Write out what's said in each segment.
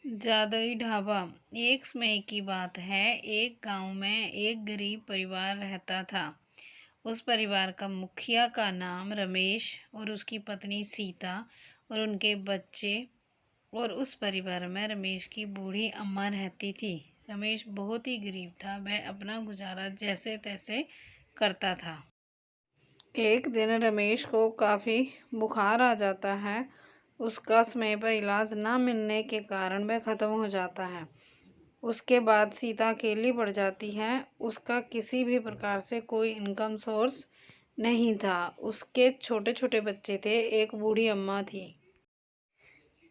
जादुई ढाबा। एक समय की बात है, एक गांव में एक गरीब परिवार रहता था। उस परिवार का मुखिया का नाम रमेश और उसकी पत्नी सीता और उनके बच्चे। और उस परिवार में रमेश की बूढ़ी अम्मा रहती थी। रमेश बहुत ही गरीब था, वह अपना गुजारा जैसे तैसे करता था। एक दिन रमेश को काफ़ी बुखार आ जाता है। उसका समय पर इलाज ना मिलने के कारण वह ख़त्म हो जाता है। उसके बाद सीता अकेली पड़ जाती है। उसका किसी भी प्रकार से कोई इनकम सोर्स नहीं था। उसके छोटे छोटे बच्चे थे, एक बूढ़ी अम्मा थी।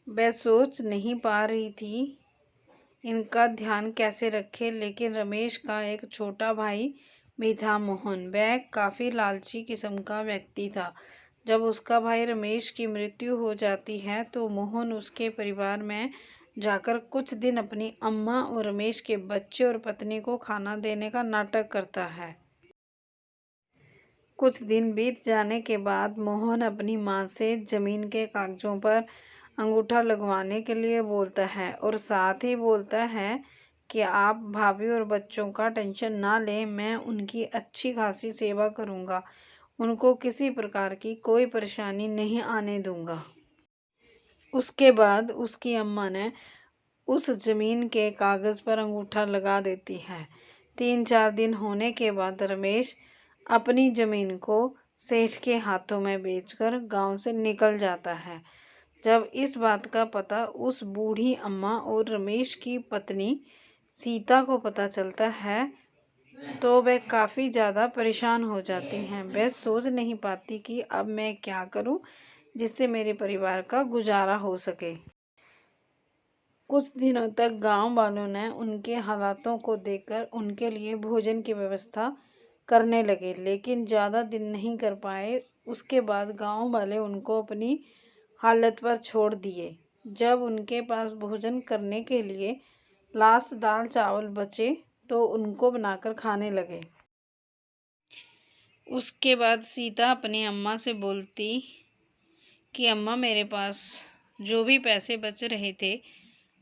वह सोच नहीं पा रही थी इनका ध्यान कैसे रखे। लेकिन रमेश का एक छोटा भाई भी था, मोहन। वह काफ़ी लालची किस्म का व्यक्ति था। जब उसका भाई रमेश की मृत्यु हो जाती है तो मोहन उसके परिवार में जाकर कुछ दिन अपनी अम्मा और रमेश के बच्चे और पत्नी को खाना देने का नाटक करता है। कुछ दिन बीत जाने के बाद मोहन अपनी माँ से जमीन के कागजों पर अंगूठा लगवाने के लिए बोलता है और साथ ही बोलता है कि आप भाभी और बच्चों का टेंशन ना लें, मैं उनकी अच्छी खासी सेवा करूँगा, उनको किसी प्रकार की कोई परेशानी नहीं आने दूँगा। उसके बाद उसकी अम्मा ने उस जमीन के कागज़ पर अंगूठा लगा देती है। 3-4 दिन होने के बाद रमेश अपनी ज़मीन को सेठ के हाथों में बेचकर गांव से निकल जाता है। जब इस बात का पता उस बूढ़ी अम्मा और रमेश की पत्नी सीता को पता चलता है तो वह काफ़ी ज़्यादा परेशान हो जाती हैं। वह सोच नहीं पाती कि अब मैं क्या करूं जिससे मेरे परिवार का गुजारा हो सके। कुछ दिनों तक गांव वालों ने उनके हालातों को देखकर उनके लिए भोजन की व्यवस्था करने लगे, लेकिन ज़्यादा दिन नहीं कर पाए। उसके बाद गांव वाले उनको अपनी हालत पर छोड़ दिए। जब उनके पास भोजन करने के लिए लास्ट दाल चावल बचे तो उनको बनाकर खाने लगे। उसके बाद सीता अपनी अम्मा से बोलती कि अम्मा, मेरे पास जो भी पैसे बच रहे थे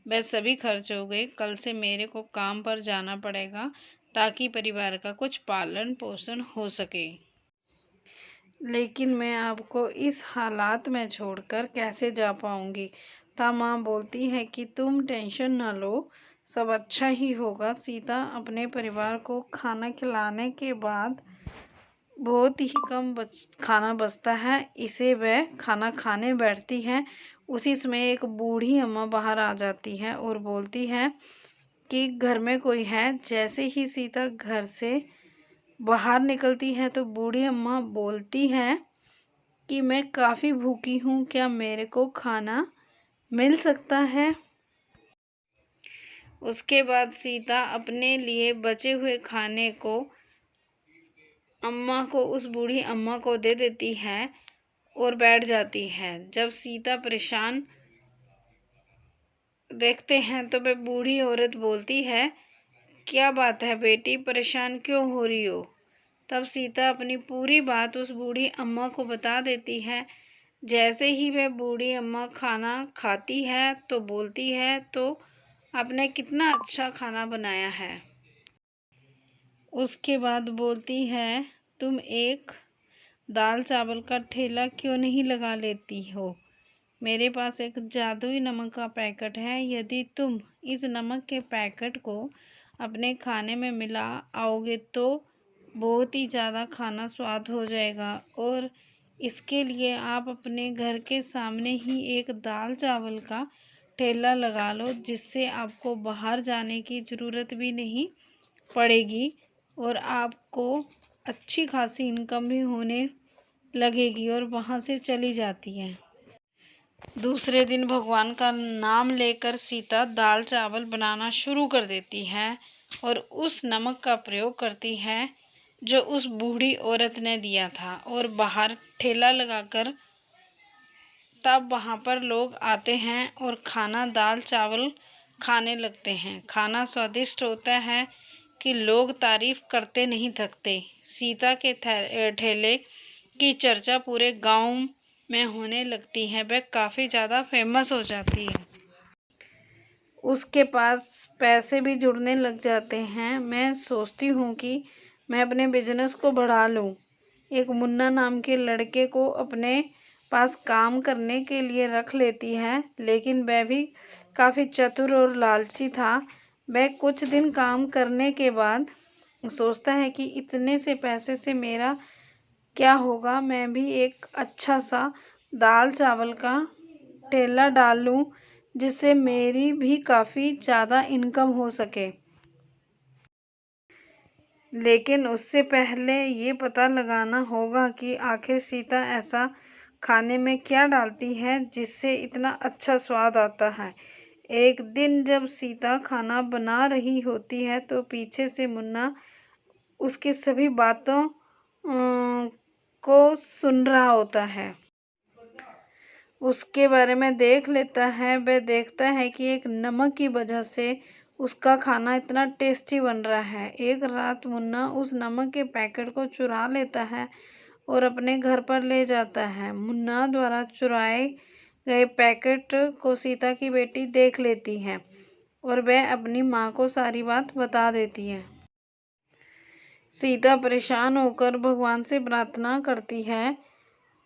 वह सभी खर्च हो गए। कल से मेरे को काम पर जाना पड़ेगा ताकि परिवार का कुछ पालन पोषण हो सके। लेकिन मैं आपको इस हालात में छोड़कर कैसे जा पाऊंगी। ता माँ बोलती है कि तुम टेंशन ना लो, सब अच्छा ही होगा। सीता अपने परिवार को खाना खिलाने के बाद बहुत ही कम खाना बचता है, इसे वह खाना खाने बैठती है। उसी समय एक बूढ़ी अम्मा बाहर आ जाती है और बोलती है कि घर में कोई है। जैसे ही सीता घर से बाहर निकलती है तो बूढ़ी अम्मा बोलती है कि मैं काफ़ी भूखी हूँ, क्या मेरे को खाना मिल सकता है। उसके बाद सीता अपने लिए बचे हुए खाने को उस बूढ़ी अम्मा को दे देती है और बैठ जाती है। जब सीता परेशान देखते हैं तो वह बूढ़ी औरत बोलती है, क्या बात है बेटी, परेशान क्यों हो रही हो। तब सीता अपनी पूरी बात उस बूढ़ी अम्मा को बता देती है। जैसे ही वह बूढ़ी अम्मा खाना खाती है तो बोलती है, तो आपने कितना अच्छा खाना बनाया है। उसके बाद बोलती है, तुम एक दाल चावल का ठेला क्यों नहीं लगा लेती हो। मेरे पास एक जादुई नमक का पैकेट है, यदि तुम इस नमक के पैकेट को अपने खाने में मिला आओगे तो बहुत ही ज़्यादा खाना स्वाद हो जाएगा। और इसके लिए आप अपने घर के सामने ही एक दाल चावल का ठेला लगा लो, जिससे आपको बाहर जाने की ज़रूरत भी नहीं पड़ेगी और आपको अच्छी खासी इनकम भी होने लगेगी और वहाँ से चली जाती है। दूसरे दिन भगवान का नाम लेकर सीता दाल चावल बनाना शुरू कर देती है और उस नमक का प्रयोग करती है जो उस बूढ़ी औरत ने दिया था, और बाहर ठेला लगाकर तब वहाँ पर लोग आते हैं और खाना दाल चावल खाने लगते हैं। खाना स्वादिष्ट होता है कि लोग तारीफ करते नहीं थकते। सीता के ठेले की चर्चा पूरे गांव में होने लगती है, वह काफ़ी ज़्यादा फेमस हो जाती है। उसके पास पैसे भी जुड़ने लग जाते हैं। मैं सोचती हूँ कि मैं अपने बिजनेस को बढ़ा लूँ। एक मुन्ना नाम के लड़के को अपने पास काम करने के लिए रख लेती है, लेकिन वह भी काफ़ी चतुर और लालची था। वह कुछ दिन काम करने के बाद सोचता है कि इतने से पैसे से मेरा क्या होगा, मैं भी एक अच्छा सा दाल चावल का ठेला डाल लूँ, जिससे मेरी भी काफ़ी ज़्यादा इनकम हो सके। लेकिन उससे पहले ये पता लगाना होगा कि आखिर सीता ऐसा खाने में क्या डालती है जिससे इतना अच्छा स्वाद आता है। एक दिन जब सीता खाना बना रही होती है तो पीछे से मुन्ना उसकी सभी बातों को सुन रहा होता है। उसके बारे में देख लेता है। वह देखता है कि एक नमक की वजह से उसका खाना इतना टेस्टी बन रहा है। एक रात मुन्ना उस नमक के पैकेट को चुरा लेता है और अपने घर पर ले जाता है। मुन्ना द्वारा चुराए गए पैकेट को सीता की बेटी देख लेती है और वह अपनी माँ को सारी बात बता देती है। सीता परेशान होकर भगवान से प्रार्थना करती है,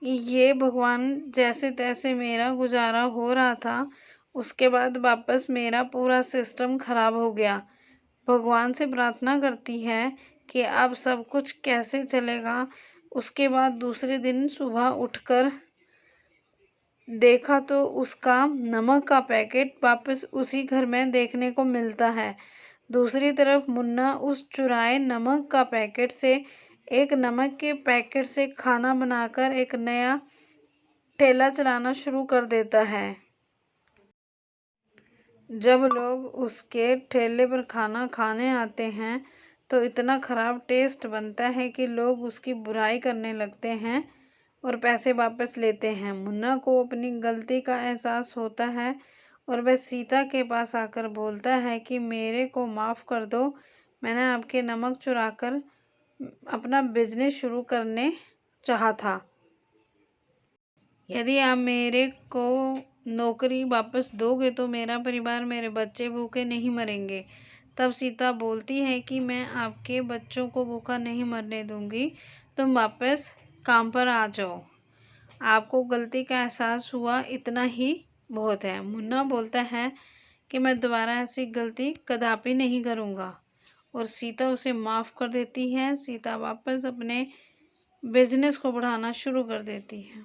ये भगवान जैसे तैसे मेरा गुजारा हो रहा था, उसके बाद वापस मेरा पूरा सिस्टम खराब हो गया। भगवान से प्रार्थना करती है कि अब सब कुछ कैसे चलेगा। उसके बाद दूसरे दिन सुबह उठकर देखा तो उसका नमक का पैकेट वापस उसी घर में देखने को मिलता है। दूसरी तरफ मुन्ना उस चुराए नमक का पैकेट से एक नमक के पैकेट से खाना बनाकर एक नया ठेला चलाना शुरू कर देता है। जब लोग उसके ठेले पर खाना खाने आते हैं तो इतना ख़राब टेस्ट बनता है कि लोग उसकी बुराई करने लगते हैं और पैसे वापस लेते हैं। मुन्ना को अपनी गलती का एहसास होता है और वह सीता के पास आकर बोलता है कि मेरे को माफ़ कर दो, मैंने आपके नमक चुराकर अपना बिजनेस शुरू करने चाहा था। यदि आप मेरे को नौकरी वापस दोगे तो मेरा परिवार, मेरे बच्चे भूखे नहीं मरेंगे। तब सीता बोलती है कि मैं आपके बच्चों को भूखा नहीं मरने दूंगी, तुम वापस काम पर आ जाओ। आपको गलती का एहसास हुआ, इतना ही बहुत है। मुन्ना बोलता है कि मैं दोबारा ऐसी गलती कदापि नहीं करूँगा और सीता उसे माफ़ कर देती है। सीता वापस अपने बिजनेस को बढ़ाना शुरू कर देती है।